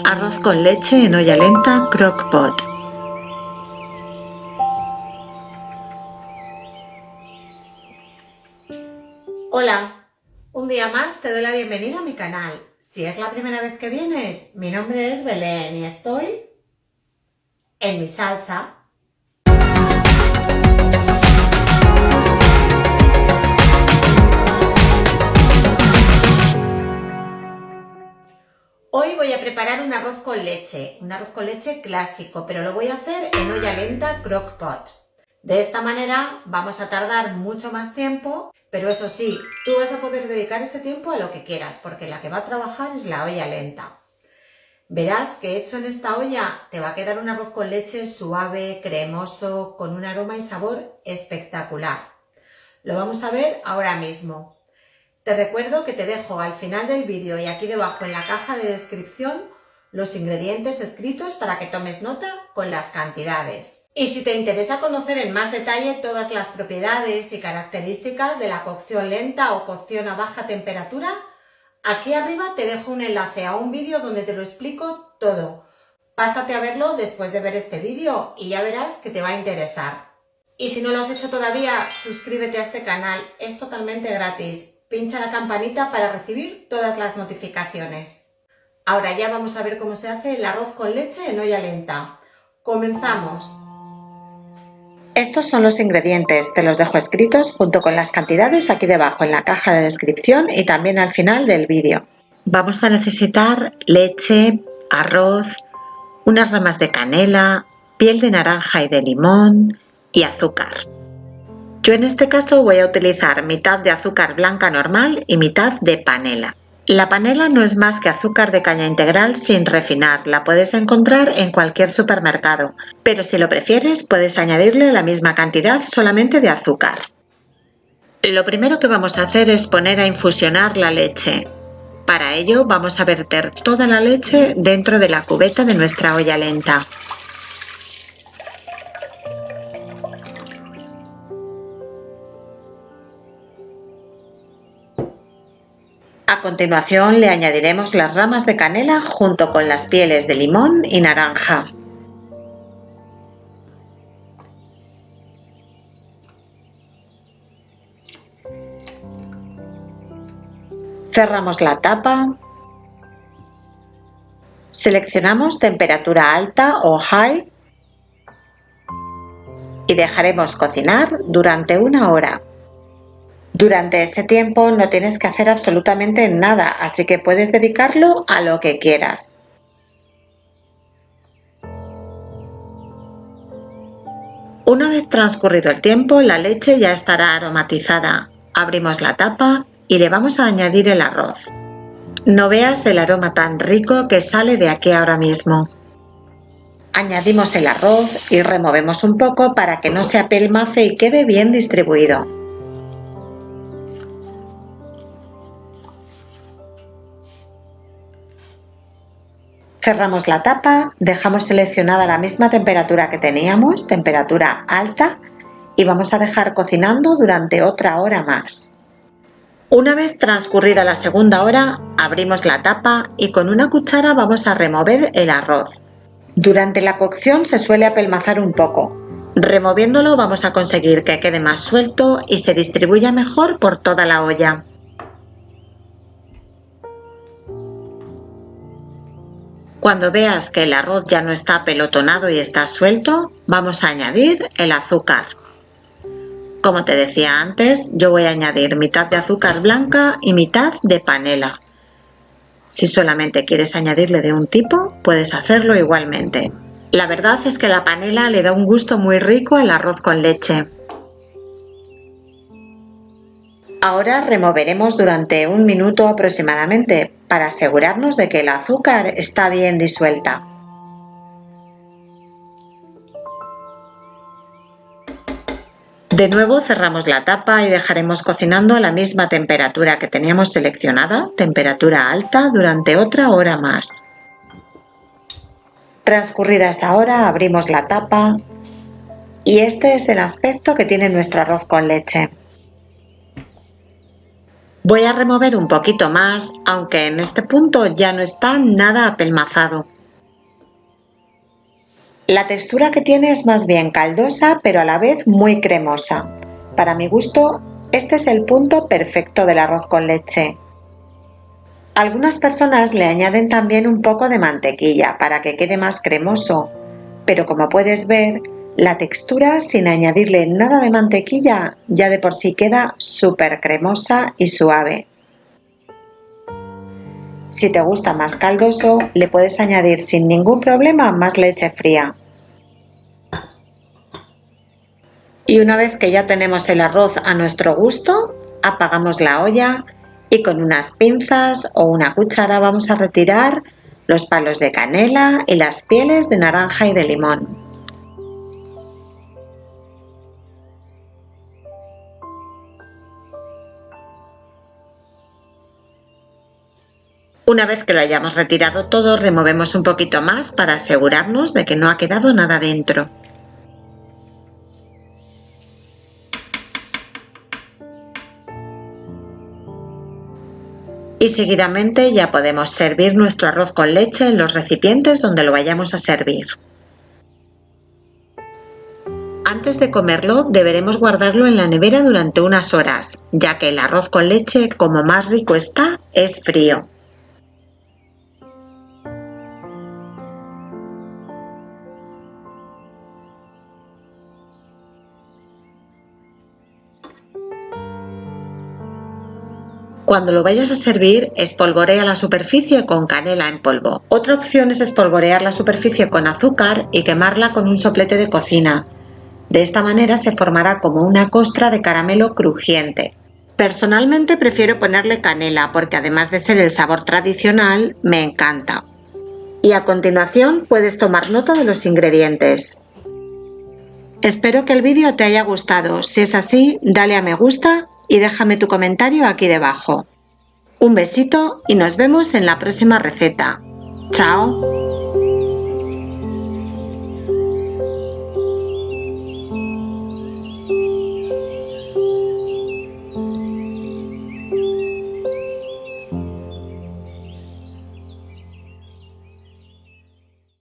Arroz con leche en olla lenta Crock-Pot. Hola, un día más te doy la bienvenida a mi canal. Si es la primera vez que vienes, mi nombre es Belén y estoy en mi salsa. Hoy voy a preparar un arroz con leche clásico, pero lo voy a hacer en olla lenta Crock-Pot. De esta manera vamos a tardar mucho más tiempo, pero eso sí, tú vas a poder dedicar ese tiempo a lo que quieras, porque la que va a trabajar es la olla lenta. Verás que hecho en esta olla te va a quedar un arroz con leche suave, cremoso, con un aroma y sabor espectacular. Lo vamos a ver ahora mismo. Te recuerdo que te dejo al final del vídeo y aquí debajo en la caja de descripción los ingredientes escritos para que tomes nota con las cantidades. Y si te interesa conocer en más detalle todas las propiedades y características de la cocción lenta o cocción a baja temperatura, aquí arriba te dejo un enlace a un vídeo donde te lo explico todo. Pásate a verlo después de ver este vídeo y ya verás que te va a interesar. Y si no lo has hecho todavía, suscríbete a este canal, es totalmente gratis. Pincha la campanita para recibir todas las notificaciones. Ahora ya vamos a ver cómo se hace el arroz con leche en olla lenta. ¡Comenzamos! Estos son los ingredientes, te los dejo escritos junto con las cantidades aquí debajo en la caja de descripción y también al final del vídeo. Vamos a necesitar leche, arroz, unas ramas de canela, piel de naranja y de limón y azúcar. Yo en este caso voy a utilizar mitad de azúcar blanca normal y mitad de panela. La panela no es más que azúcar de caña integral sin refinar, la puedes encontrar en cualquier supermercado, pero si lo prefieres puedes añadirle la misma cantidad solamente de azúcar. Lo primero que vamos a hacer es poner a infusionar la leche. Para ello vamos a verter toda la leche dentro de la cubeta de nuestra olla lenta. A continuación le añadiremos las ramas de canela junto con las pieles de limón y naranja. Cerramos la tapa. Seleccionamos temperatura alta o high y dejaremos cocinar durante 1 hora. Durante este tiempo no tienes que hacer absolutamente nada, así que puedes dedicarlo a lo que quieras. Una vez transcurrido el tiempo, la leche ya estará aromatizada. Abrimos la tapa y le vamos a añadir el arroz. No veas el aroma tan rico que sale de aquí ahora mismo. Añadimos el arroz y removemos un poco para que no se apelmace y quede bien distribuido. Cerramos la tapa, dejamos seleccionada la misma temperatura que teníamos, temperatura alta, y vamos a dejar cocinando durante otra hora más. Una vez transcurrida la segunda hora, abrimos la tapa y con una cuchara vamos a remover el arroz. Durante la cocción se suele apelmazar un poco. Removiéndolo vamos a conseguir que quede más suelto y se distribuya mejor por toda la olla. Cuando veas que el arroz ya no está apelotonado y está suelto, vamos a añadir el azúcar. Como te decía antes, yo voy a añadir mitad de azúcar blanca y mitad de panela. Si solamente quieres añadirle de un tipo, puedes hacerlo igualmente. La verdad es que la panela le da un gusto muy rico al arroz con leche. Ahora removeremos durante 1 minuto aproximadamente para asegurarnos de que el azúcar está bien disuelta. De nuevo cerramos la tapa y dejaremos cocinando a la misma temperatura que teníamos seleccionada, temperatura alta, durante otra hora más. Transcurrida esa hora abrimos la tapa y este es el aspecto que tiene nuestro arroz con leche. Voy a remover un poquito más, aunque en este punto ya no está nada apelmazado. La textura que tiene es más bien caldosa, pero a la vez muy cremosa. Para mi gusto, este es el punto perfecto del arroz con leche. Algunas personas le añaden también un poco de mantequilla para que quede más cremoso, pero como puedes ver, la textura sin añadirle nada de mantequilla ya de por sí queda súper cremosa y suave. Si te gusta más caldoso, le puedes añadir sin ningún problema más leche fría. Y una vez que ya tenemos el arroz a nuestro gusto, apagamos la olla y con unas pinzas o una cuchara vamos a retirar los palos de canela y las pieles de naranja y de limón. Una vez que lo hayamos retirado todo, removemos un poquito más para asegurarnos de que no ha quedado nada dentro. Y seguidamente ya podemos servir nuestro arroz con leche en los recipientes donde lo vayamos a servir. Antes de comerlo deberemos guardarlo en la nevera durante unas horas, ya que el arroz con leche, como más rico está, es frío. Cuando lo vayas a servir, espolvorea la superficie con canela en polvo. Otra opción es espolvorear la superficie con azúcar y quemarla con un soplete de cocina. De esta manera se formará como una costra de caramelo crujiente. Personalmente prefiero ponerle canela porque además de ser el sabor tradicional, me encanta. Y a continuación puedes tomar nota de los ingredientes. Espero que el vídeo te haya gustado. Si es así, dale a me gusta y déjame tu comentario aquí debajo. Un besito y nos vemos en la próxima receta. ¡Chao!